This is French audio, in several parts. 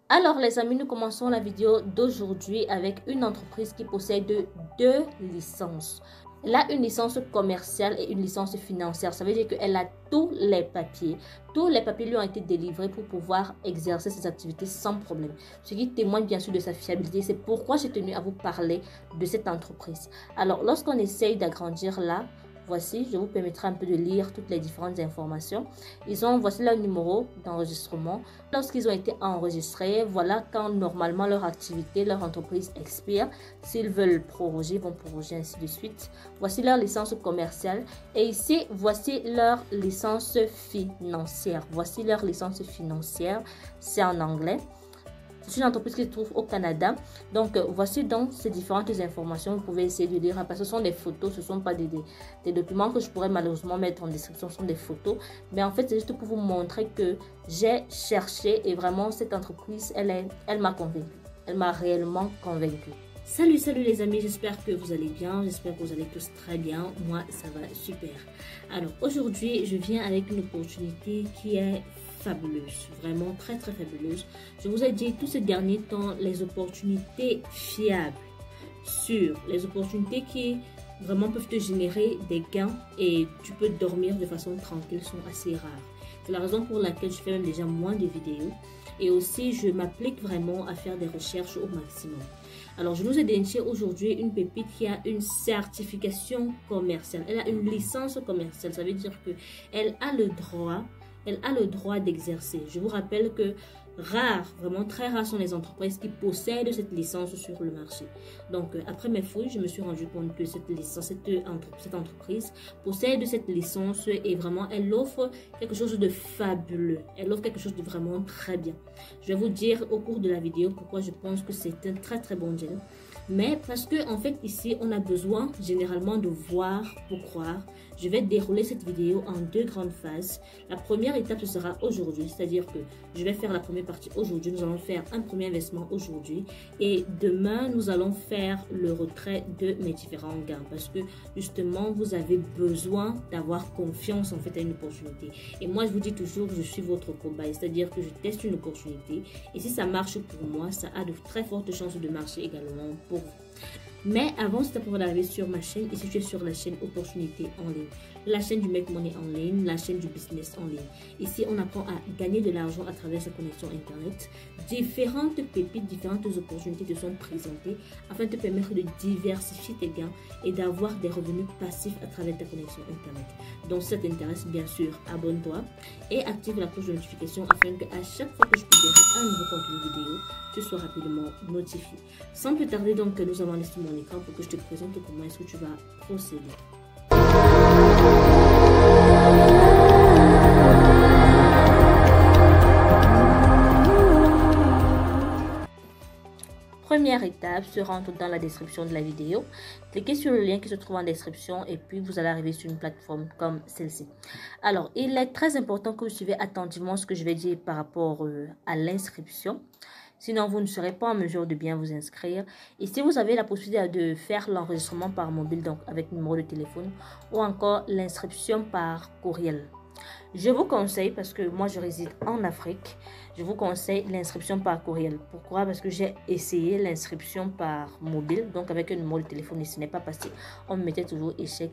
Alors les amis, nous commençons la vidéo d'aujourd'hui avec une entreprise qui possède deux licences. Elle a une licence commerciale et une licence financière. Ça veut dire qu'elle a tous les papiers. Tous les papiers lui ont été délivrés pour pouvoir exercer ses activités sans problème. Ce qui témoigne bien sûr de sa fiabilité. C'est pourquoi j'ai tenu à vous parler de cette entreprise. Alors lorsqu'on essaye d'agrandir là, voici, je vous permettrai un peu de lire toutes les différentes informations. Voici leur numéro d'enregistrement. Lorsqu'ils ont été enregistrés, voilà quand normalement leur activité, leur entreprise expire. S'ils veulent proroger, ils vont proroger, ainsi de suite. Voici leur licence commerciale. Et ici, voici leur licence financière. Voici leur licence financière. C'est en anglais. C'est une entreprise qui se trouve au Canada. Donc, voici donc ces différentes informations. Vous pouvez essayer de lire parce que ce sont des photos. Ce ne sont pas des documents que je pourrais malheureusement mettre en description. Ce sont des photos. Mais en fait, c'est juste pour vous montrer que j'ai cherché et vraiment, cette entreprise, elle m'a convaincue. Elle m'a réellement convaincue. Salut les amis, j'espère que vous allez bien, j'espère que vous allez tous très bien, moi ça va super. Alors aujourd'hui, je viens avec une opportunité qui est fabuleuse, vraiment très fabuleuse. Je vous ai dit tout ce dernier temps, les opportunités fiables, sûres, les opportunités qui vraiment peuvent te générer des gains et tu peux dormir de façon tranquille sont assez rares. C'est la raison pour laquelle je fais même déjà moins de vidéos et aussi je m'applique vraiment à faire des recherches au maximum. Alors, je vous ai déniché aujourd'hui une pépite qui a une certification commerciale. Elle a une licence commerciale. Ça veut dire qu'elle a le droit d'exercer. Je vous rappelle que vraiment très rares sont les entreprises qui possèdent cette licence sur le marché. Donc, après mes fouilles, je me suis rendu compte que cette entreprise possède cette licence et vraiment, elle offre quelque chose de fabuleux. Elle offre quelque chose de vraiment très bien. Je vais vous dire au cours de la vidéo pourquoi je pense que c'est un très bon deal. Mais parce que en fait ici on a besoin généralement de voir pour croire. Je vais dérouler cette vidéo en deux grandes phases. La première étape ce sera aujourd'hui, c'est-à-dire que je vais faire la première partie aujourd'hui. Nous allons faire un premier investissement aujourd'hui et demain nous allons faire le retrait de mes différents gains parce que justement vous avez besoin d'avoir confiance en fait à une opportunité. Et moi je vous dis toujours je suis votre cobaye, c'est-à-dire que je teste une opportunité et si ça marche pour moi, ça a de très fortes chances de marcher également pour vous. Mais avant, c'est pour d'arriver sur ma chaîne. Ici, tu es sur la chaîne Opportunité en ligne. La chaîne du Make Money en ligne, la chaîne du business en ligne. Ici, on apprend à gagner de l'argent à travers sa connexion Internet. Différentes pépites, différentes opportunités te sont présentées afin de te permettre de diversifier tes gains et d'avoir des revenus passifs à travers ta connexion Internet. Donc, si ça t'intéresse, bien sûr, abonne-toi et active la cloche de notification afin qu'à chaque fois que je publierai un nouveau contenu vidéo, tu sois rapidement notifié. Sans plus tarder, donc, nous allons aller sur mon écran pour que je te présente comment est-ce que tu vas procéder. Première étape, se rendre dans la description de la vidéo. Cliquez sur le lien qui se trouve en description et puis vous allez arriver sur une plateforme comme celle-ci. Alors, il est très important que vous suivez attentivement ce que je vais dire par rapport à l'inscription. Sinon, vous ne serez pas en mesure de bien vous inscrire. Et si vous avez la possibilité de faire l'enregistrement par mobile, donc avec numéro de téléphone, ou encore l'inscription par courriel. Je vous conseille, parce que moi je réside en Afrique, je vous conseille l'inscription par courriel. Pourquoi? Parce que j'ai essayé l'inscription par mobile, donc avec un numéro de téléphone et ce n'est pas passé. On me mettait toujours échec.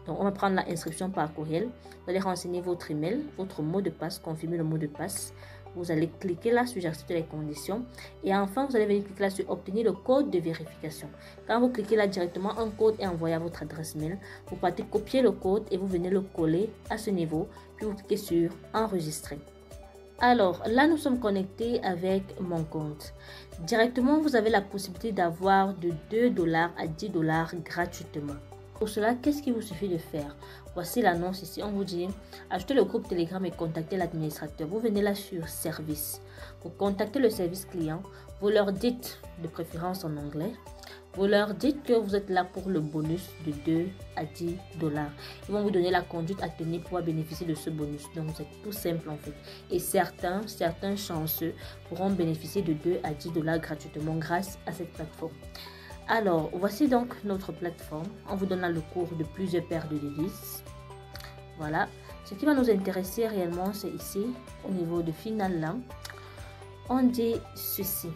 Donc on va prendre l'inscription par courriel. Vous allez renseigner votre email, votre mot de passe, confirmer le mot de passe. Vous allez cliquer là sur j'accepte les conditions et enfin vous allez venir cliquer là sur obtenir le code de vérification. Quand vous cliquez là directement, un code est envoyé à votre adresse mail. Vous partez copier le code et vous venez le coller à ce niveau puis vous cliquez sur enregistrer. Alors là nous sommes connectés avec mon compte. Directement vous avez la possibilité d'avoir de 2 $ à 10 $ gratuitement. Pour cela, qu'est-ce qu'il vous suffit de faire? Voici l'annonce ici. On vous dit ajoutez le groupe Telegram et contactez l'administrateur. Vous venez là sur service. Vous contactez le service client. Vous leur dites, de préférence en anglais, vous leur dites que vous êtes là pour le bonus de 2 à 10 $. Ils vont vous donner la conduite à tenir pour bénéficier de ce bonus. Donc c'est tout simple en fait. Et certains chanceux pourront bénéficier de 2 à 10 $ gratuitement grâce à cette plateforme. Alors, voici donc notre plateforme. On vous donne là le cours de plusieurs paires de devises. Voilà. Ce qui va nous intéresser réellement, c'est ici, au niveau de final là. on dit ceci.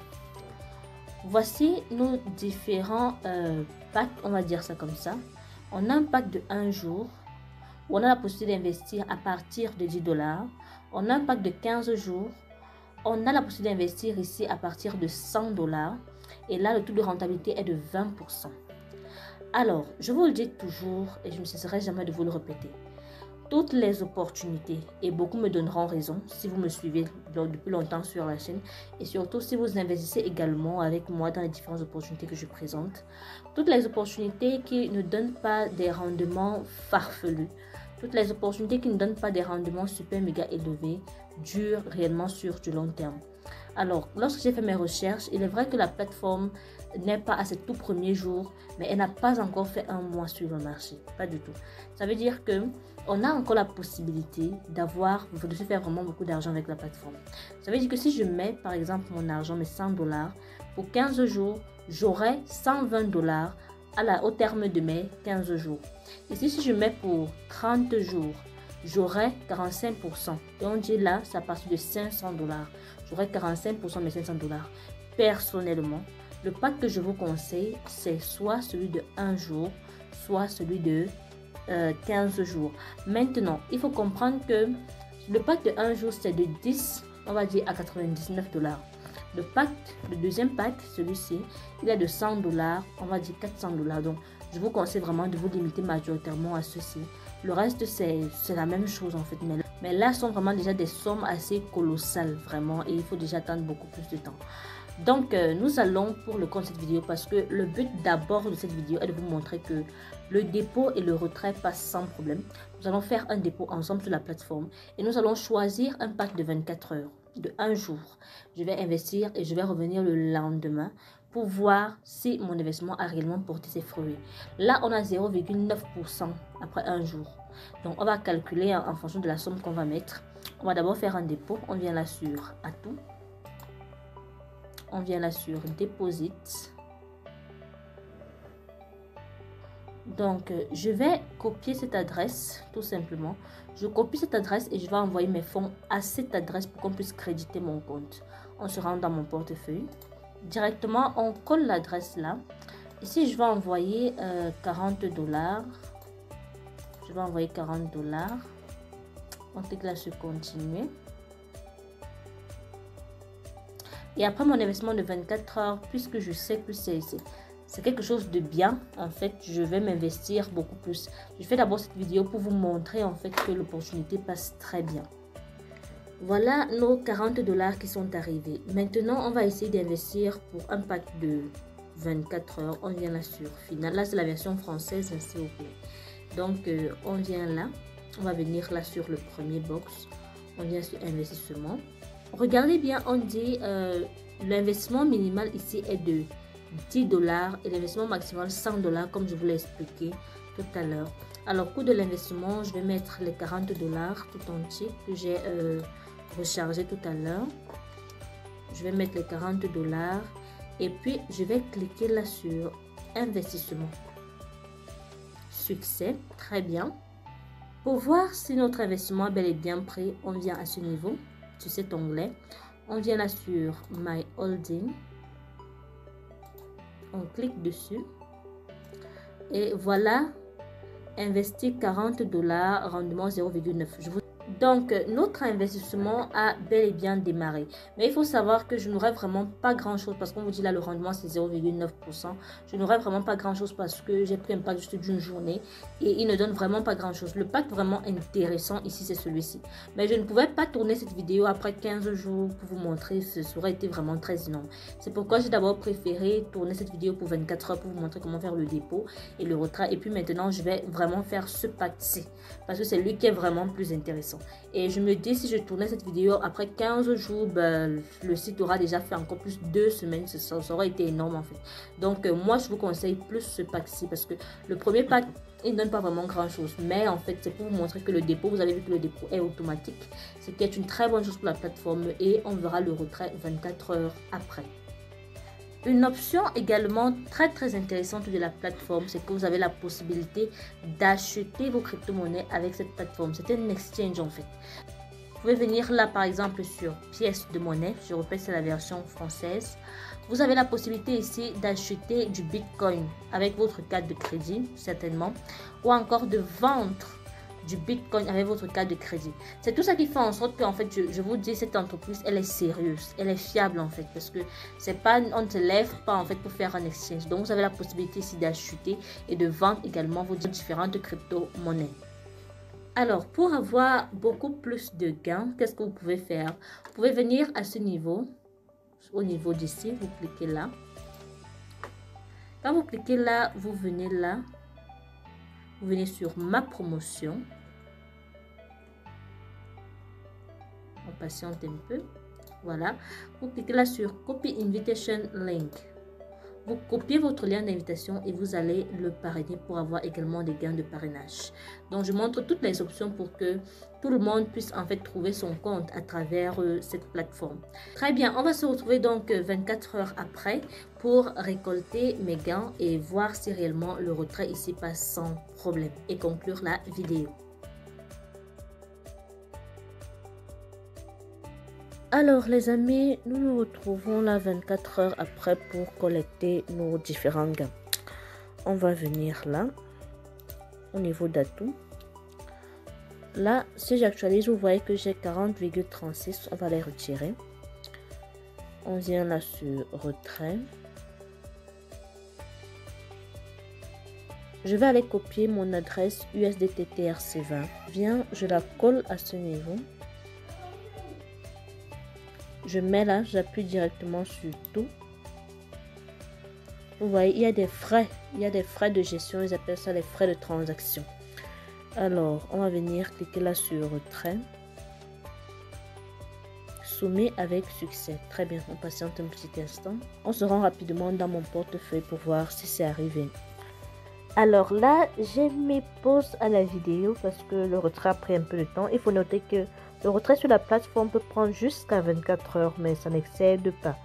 Voici nos différents packs, on va dire ça comme ça. On a un pack de 1 jour où on a la possibilité d'investir à partir de 10 $. On a un pack de 15 jours. On a la possibilité d'investir ici à partir de 100 $. Et là, le taux de rentabilité est de 20%. Alors, je vous le dis toujours et je ne cesserai jamais de vous le répéter. Toutes les opportunités, et beaucoup me donneront raison si vous me suivez depuis longtemps sur la chaîne et surtout si vous investissez également avec moi dans les différentes opportunités que je présente. Toutes les opportunités qui ne donnent pas des rendements farfelus, toutes les opportunités qui ne donnent pas des rendements super méga élevés durent réellement sur du long terme. Alors, lorsque j'ai fait mes recherches, il est vrai que la plateforme n'est pas à ses tout premiers jours, mais elle n'a pas encore fait 1 mois sur le marché. Pas du tout. Ça veut dire que on a encore la possibilité de se faire vraiment beaucoup d'argent avec la plateforme. Ça veut dire que si je mets par exemple mon argent, mes 100 $, pour 15 jours, j'aurai 120 $ au terme de mes 15 jours. Ici, si je mets pour 30 jours, j'aurai 45%. Et on dit là, c'est à partir de 500 $. J'aurai 45% de mes 500 $. Personnellement, le pack que je vous conseille, c'est soit celui de 1 jour, soit celui de 15 jours. Maintenant, il faut comprendre que le pack de 1 jour, c'est de 10, on va dire, à 99 $. Le deuxième pack, celui-ci, il est de 100 $, on va dire 400 $. Donc, je vous conseille vraiment de vous limiter majoritairement à ceci. Le reste, c'est la même chose en fait. Mais là, ce sont vraiment déjà des sommes assez colossales, vraiment. Et il faut déjà attendre beaucoup plus de temps. Donc, nous allons pour le compte de cette vidéo parce que le but d'abord de cette vidéo est de vous montrer que le dépôt et le retrait passent sans problème. Nous allons faire un dépôt ensemble sur la plateforme et nous allons choisir un pack de 24 heures, de 1 jour. Je vais investir et je vais revenir le lendemain pour voir si mon investissement a réellement porté ses fruits. Là, on a 0,9% après 1 jour. Donc, on va calculer en fonction de la somme qu'on va mettre. On va d'abord faire un dépôt. On vient là sur Atout. On vient là sur Deposit. Donc, je vais copier cette adresse, tout simplement. Je copie cette adresse et je vais envoyer mes fonds à cette adresse pour qu'on puisse créditer mon compte. On se rend dans mon portefeuille. Directement, on colle l'adresse là. Ici, je vais envoyer 40 $. Je vais envoyer 40 $. On clique là sur continuer. Et après mon investissement de 24 heures, puisque je sais que c'est quelque chose de bien, en fait, je vais m'investir beaucoup plus. Je fais d'abord cette vidéo pour vous montrer en fait que l'opportunité passe très bien. Voilà nos 40 $ qui sont arrivés. Maintenant, on va essayer d'investir pour un pack de 24 heures. On vient là sur Final. Là, c'est la version française, s'il vous plaît. Donc, on vient là. On va venir là sur le premier box. On vient sur investissement. Regardez bien, on dit l'investissement minimal ici est de 10 $ et l'investissement maximal 100 $ comme je vous l'ai expliqué tout à l'heure. Alors, coût de l'investissement, je vais mettre les 40 $ tout entier que j'ai rechargé tout à l'heure. Je vais mettre les 40 $ et puis je vais cliquer là sur investissement. Succès, très bien. Pour voir si notre investissement est bel et bien pris, on vient à ce niveau, sur cet onglet. On vient là sur My Holding. On clique dessus. Et voilà, investir 40 $, rendement 0,9. Donc, notre investissement a bel et bien démarré. Mais il faut savoir que je n'aurai vraiment pas grand-chose parce qu'on vous dit là, le rendement, c'est 0,9%. Je n'aurai vraiment pas grand-chose parce que j'ai pris un pack juste d'une journée et il ne donne vraiment pas grand-chose. Le pack vraiment intéressant ici, c'est celui-ci. Mais je ne pouvais pas tourner cette vidéo après 15 jours pour vous montrer. Ce aurait été vraiment très énorme. C'est pourquoi j'ai d'abord préféré tourner cette vidéo pour 24 heures pour vous montrer comment faire le dépôt et le retrait. Et puis maintenant, je vais vraiment faire ce pack-ci parce que c'est lui qui est vraiment plus intéressant. Et je me dis, si je tournais cette vidéo après 15 jours, ben, le site aura déjà fait encore plus 2 semaines. Ça aurait été énorme en fait. Donc, moi, je vous conseille plus ce pack-ci parce que le premier pack, il ne donne pas vraiment grand-chose. Mais en fait, c'est pour vous montrer que le dépôt, vous avez vu que le dépôt est automatique. Ce qui est une très bonne chose pour la plateforme et on verra le retrait 24 heures après. Une option également très intéressante de la plateforme, c'est que vous avez la possibilité d'acheter vos crypto-monnaies avec cette plateforme. C'est un exchange en fait. pouvez venir là par exemple sur pièces de monnaie. Je répète, c'est la version française. Vous avez la possibilité ici d'acheter du Bitcoin avec votre carte de crédit certainement, ou encore de vendre du Bitcoin avec votre carte de crédit. C'est tout ça qui fait en sorte que en fait je vous dis, cette entreprise elle est sérieuse, elle est fiable en fait, parce que c'est pas, on ne se lève pas en fait pour faire un exchange. Donc vous avez la possibilité ici d'acheter et de vendre également vos différentes crypto-monnaies. Alors pour avoir beaucoup plus de gains, qu'est-ce que vous pouvez faire? Vous pouvez venir à ce niveau, au niveau d'ici, vous cliquez là. Quand vous cliquez là, vous venez là, vous venez sur ma promotion. On patiente un peu. Voilà. Vous cliquez là sur Copy Invitation Link. Vous copiez votre lien d'invitation et vous allez le parrainer pour avoir également des gains de parrainage. Donc, je montre toutes les options pour que tout le monde puisse en fait trouver son compte à travers cette plateforme. Très bien, on va se retrouver donc 24 heures après pour récolter mes gains et voir si réellement le retrait ici passe sans problème et conclure la vidéo. Alors les amis, nous nous retrouvons là 24 heures après pour collecter nos différents gains. On va venir là, au niveau d'atout. Là, si j'actualise, vous voyez que j'ai 40,36. On va les retirer. On vient là sur retrait. Je vais aller copier mon adresse USDTTRC20. Viens, je la colle à ce niveau. Je mets là, j'appuie directement sur tout. Vous voyez, il y a des frais. Il y a des frais de gestion, ils appellent ça les frais de transaction. Alors, on va venir cliquer là sur retrait. Soumet avec succès. Très bien, on patiente un petit instant. On se rend rapidement dans mon portefeuille pour voir si c'est arrivé. Alors là, j'ai mis pause à la vidéo parce que le retrait a pris un peu de temps. Il faut noter que le retrait sur la plateforme peut prendre jusqu'à 24 heures, mais ça n'excède pas.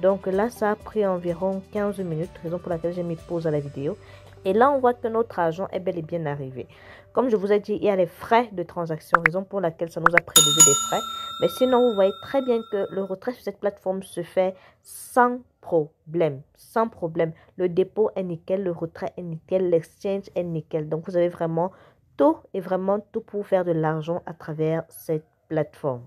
Donc là, ça a pris environ 15 minutes, raison pour laquelle j'ai mis pause à la vidéo. Et là, on voit que notre argent est bel et bien arrivé. Comme je vous ai dit, il y a les frais de transaction, raison pour laquelle ça nous a prélevé des frais. Mais sinon, vous voyez très bien que le retrait sur cette plateforme se fait sans problème. Sans problème. Le dépôt est nickel, le retrait est nickel, l'exchange est nickel. Donc, vous avez vraiment tout et vraiment tout pour faire de l'argent à travers cette plateforme.